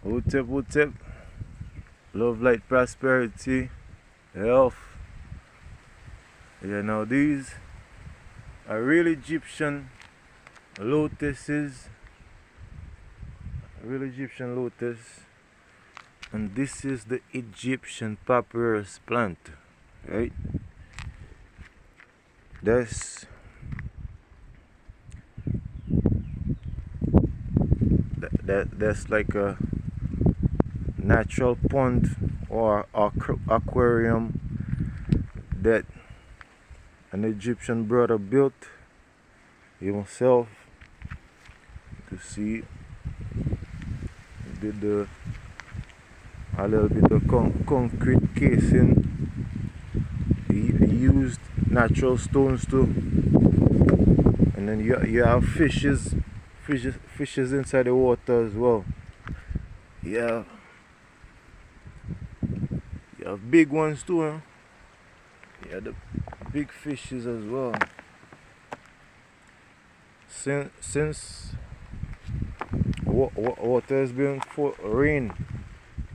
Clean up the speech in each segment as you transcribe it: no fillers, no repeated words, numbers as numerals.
What's up? Love, light, prosperity, health. Yeah, now these are real Egyptian lotuses. Real Egyptian lotus. And this is the Egyptian papyrus plant. Right? That's like a natural pond or aquarium that an Egyptian brother built himself. To see, he did a little bit of concrete casing. He used natural stones too, and then you have fishes inside the water as well. Yeah, you have big ones too, huh? Yeah, the big fishes as well. Since water has been rain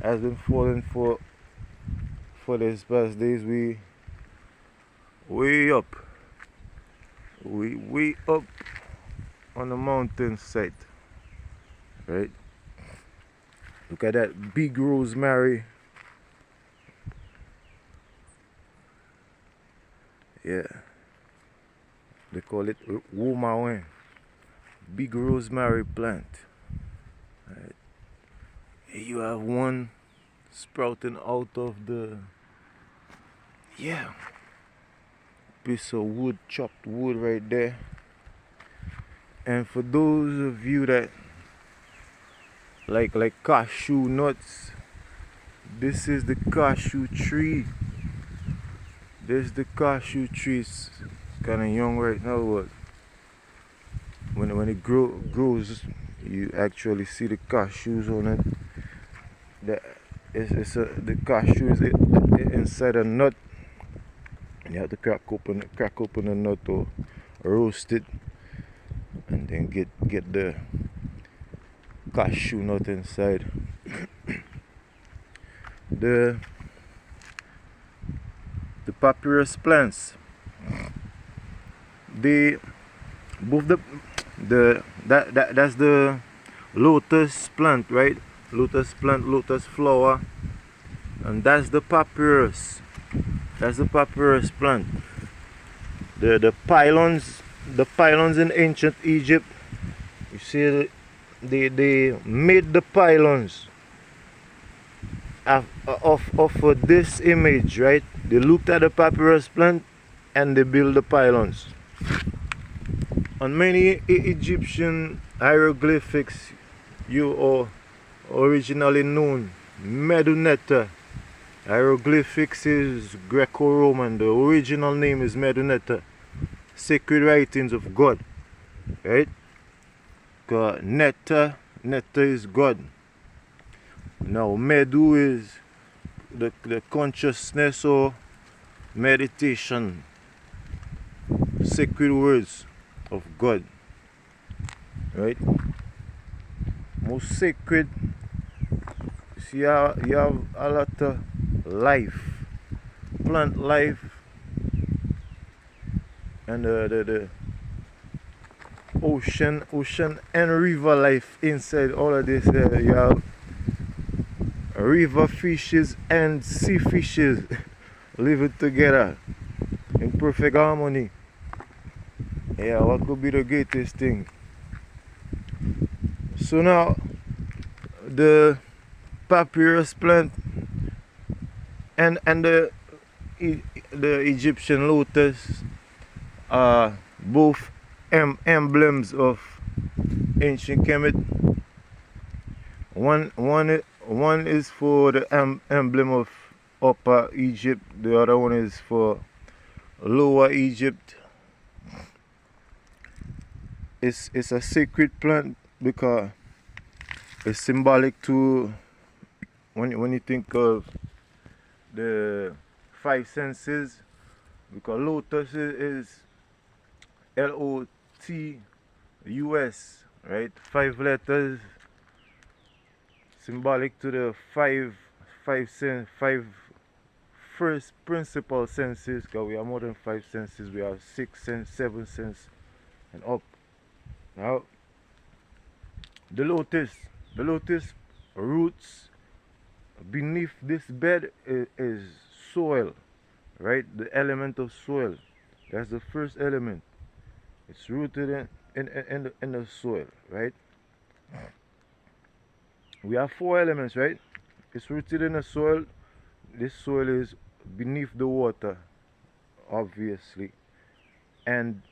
has been falling for these past days, we way up, we way up on the mountainside, right? Look at that big rosemary. Yeah, they call it womawen, big rosemary plant. Right. You have one sprouting out of the piece of wood, chopped wood right there. And for those of you that like cashew nuts, this is the cashew tree. This is the cashew tree. It's kind of young right now, but when it grows, you actually see the cashews on it. The cashew is inside a nut. You have to crack open the nut or roast it, and then get the cashew nut inside. the papyrus plants, they both that's the lotus plant, right? Lotus plant, lotus flower, and that's the papyrus. That's the papyrus plant. The pylons in ancient Egypt. You see, they made the pylons of this image, right? They looked at the papyrus plant and they built the pylons. On many Egyptian hieroglyphics, you are originally known Medunetta. Hieroglyphics is Greco-Roman. The original name is Medunetta, sacred writings of God, right? Netta is God. Now Medu is the consciousness or meditation, sacred words of God, right? Most sacred. See, you have a lot of life, plant life, and the ocean and river life inside all of this. You have river fishes and sea fishes living together in perfect harmony. Yeah, what could be the greatest thing? So now the papyrus plant and the Egyptian lotus are both emblems of ancient Kemet. One is for the emblem of Upper Egypt. The other one is for Lower Egypt. It's a sacred plant because it's symbolic to when you think of the five senses, because lotus is Lotus, right? 5 letters symbolic to the five first principal senses, because we have more than five senses. We have six sense, seven sense, and up. Now, the lotus, the lotus roots beneath this bed is soil, right? The element of soil. That's the first element. It's rooted in the soil, right? We have four elements, right? It's rooted in the soil. This soil is beneath the water, obviously. And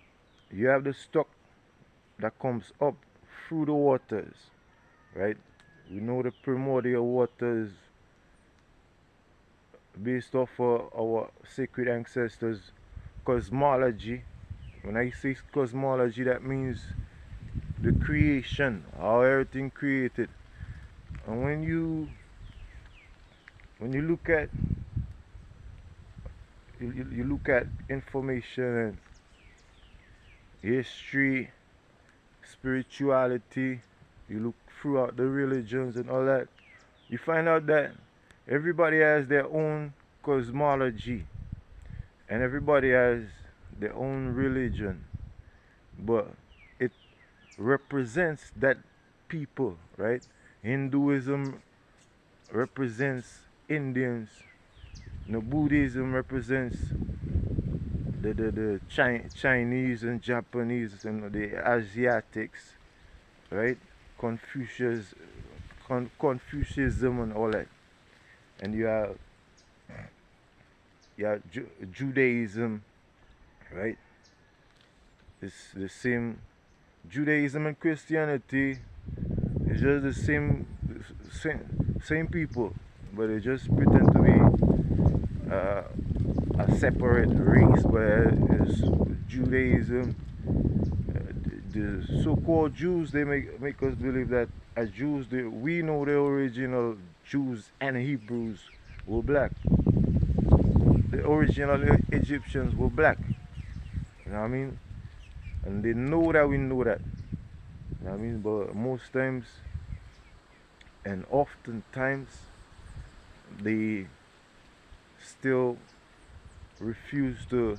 you have the stock that comes up through the waters, right? We know the primordial waters based off our sacred ancestors' cosmology. When I say cosmology, that means the creation, how everything created. And when you look at you look at information and history, spirituality, you look throughout the religions and all that, you find out that everybody has their own cosmology and everybody has their own religion, but it represents that people, right? Hinduism represents Indians. Buddhism represents the Chinese and Japanese and the Asiatics, right? Confucianism and all that. And you have Judaism, right? It's the same. Judaism and Christianity is just the same people, but they just pretend to be a separate race. But it's Judaism. The so-called Jews, they make us believe that as Jews, we know the original Jews and Hebrews were black. The original Egyptians were black. You know what I mean? And they know that we know that. You know what I mean? But most times and oftentimes they still refuse to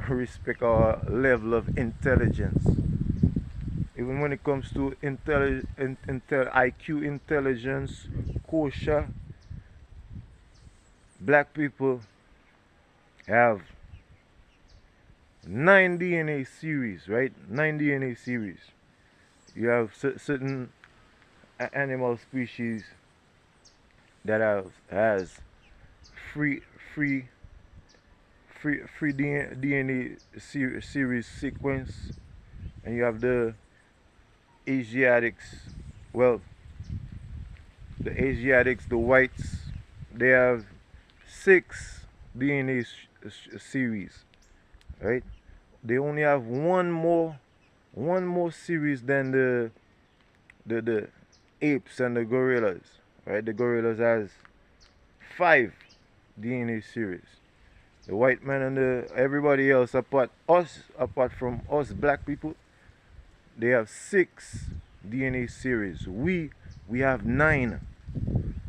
respect our level of intelligence. Even when it comes to IQ intelligence, kosher, black people have 9 DNA series, right? 9 DNA series. You have certain animal species that has free DNA series sequence, and you have the Asiatics. Well, the Asiatics, the whites, they have 6 DNA series, right? They only have one more series than the apes and the gorillas, right? The gorillas has 5 DNA series. The white man and everybody else apart from us black people, they have 6 DNA series. We have 9.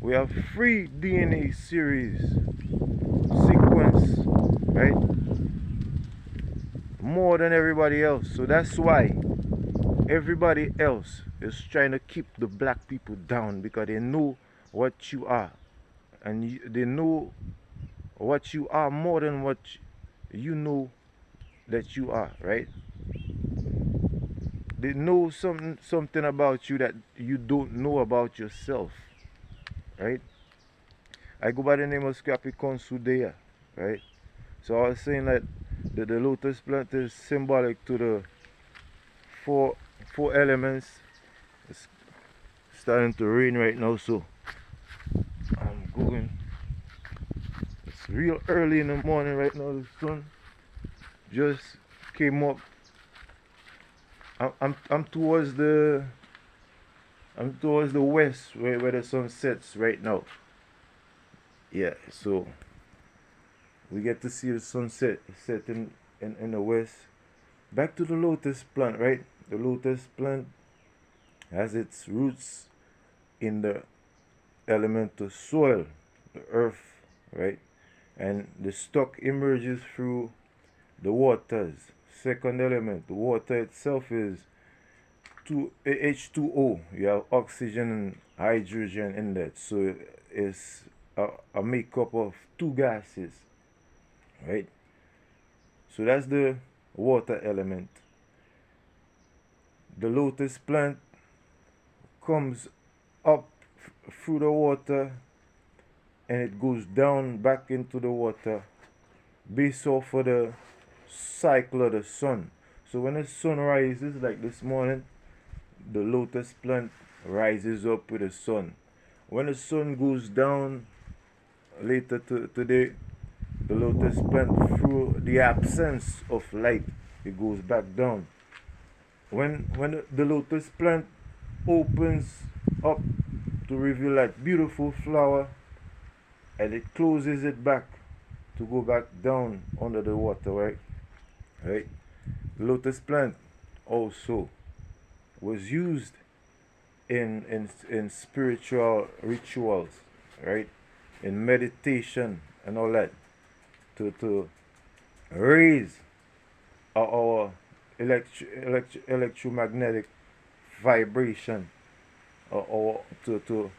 We have 3 DNA series sequence, right? More than everybody else. So that's why everybody else is trying to keep the black people down, because they know what you are, and they know what you are more than what you know that you are, right? They know something about you that you don't know about yourself, right? I go by the name of Scrappy Consudea, right? So I was saying that the lotus plant is symbolic to the four elements. It's starting to rain right now, so I'm going. It's real early in the morning right now. The sun just came up. I'm towards the west where the sun sets right now. Yeah, so we get to see the sunset setting in the west. Back to the lotus plant, right? The lotus plant has its roots in the element to soil, the earth, right? And the stock emerges through the waters. Second element, the water itself is H2O. You have oxygen and hydrogen in that. So it's a makeup of two gases, right? So that's the water element. The lotus plant comes up through the water and it goes down back into the water based off of the cycle of the sun. So when the sun rises, like this morning, the lotus plant rises up with the sun. When the sun goes down later today, the lotus plant, through the absence of light, it goes back down. When the lotus plant opens up to reveal that beautiful flower, and it closes it back to go back down under the water, right? Right? The lotus plant also was used in spiritual rituals, right? In meditation and all that, to raise our electromagnetic vibration, or to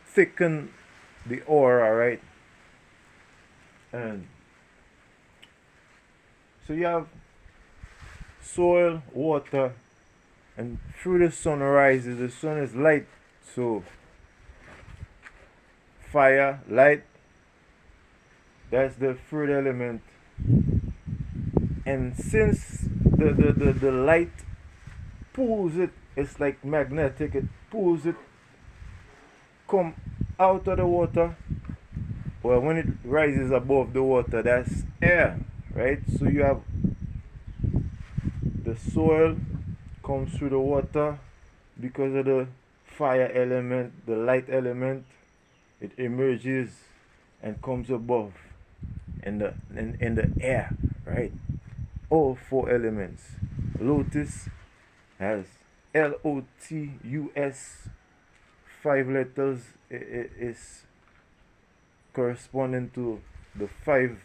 thicken the aura, right? And so you have soil, water, and through the sun rises. The sun is light, so fire, light, that's the third element. And since the light pulls it, it's like magnetic, it pulls it, come out of the water. Well, when it rises above the water, that's air, right? So you have the soil comes through the water because of the fire element, the light element. It emerges and comes above in the air, right? All four elements. Lotus has Lotus, 5 letters. It is corresponding to the five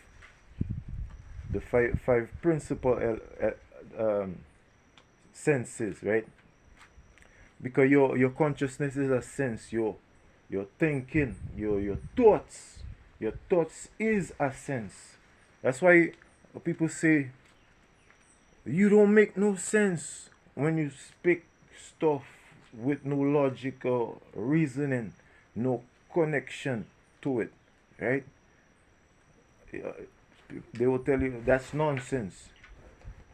principal senses, right? Because your consciousness is a sense. Your thinking, your thoughts is a sense. That's why people say you don't make no sense when you speak stuff with no logic or reasoning, no connection to it, right? They will tell you that's nonsense.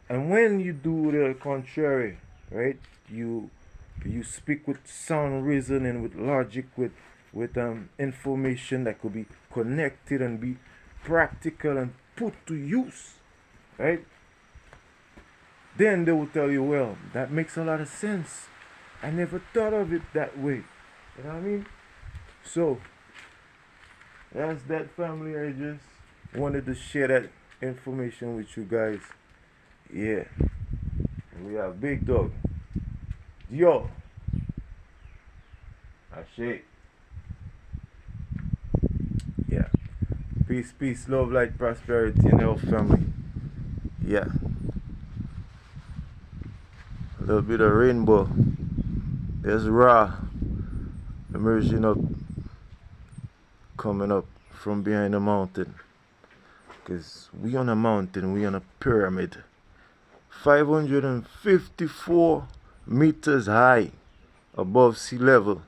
And when you do the contrary, right? You speak with sound reasoning, with logic, with information that could be connected and be practical and put to use, right? Then they will tell you, well, that makes a lot of sense. I never thought of it that way. You know what I mean? So that's that, family. I just wanted to share that information with you guys. Yeah. We have Big Dog. Yo. Ashe. Yeah. Peace, love, light, prosperity, and health, family. Yeah. A little bit of rainbow. There's Ra emerging up, coming up from behind the mountain. Because we on a mountain, we on a pyramid. 554 meters high above sea level.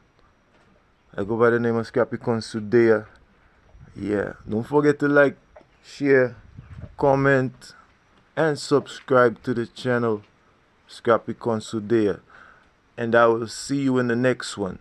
I go by the name of Scrappy Consudea. Yeah, don't forget to like, share, comment, and subscribe to the channel Scrappy Consudea. And I will see you in the next one.